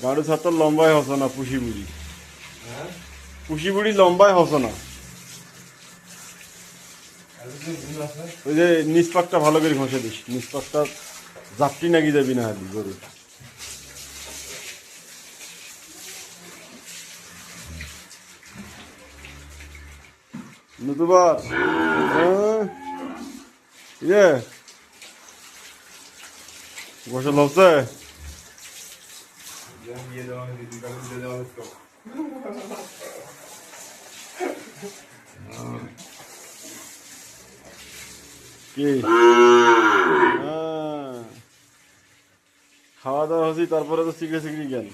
গাড়ু ছাত্র লম্বাই হস না পুষি বুড়ি লম্বাই হস না। ওই যে নিষ্পাকটা ভালো করে ঘষে দিস, নিষ্পাকটা জাপটি নাকি যাবি না হাতি গরু। নতুবা ইয়ে গোসল হচ্ছে। কি খাওয়া দাওয়া হচ্ছি, তারপরে তো শিখে শিখি জ্ঞান।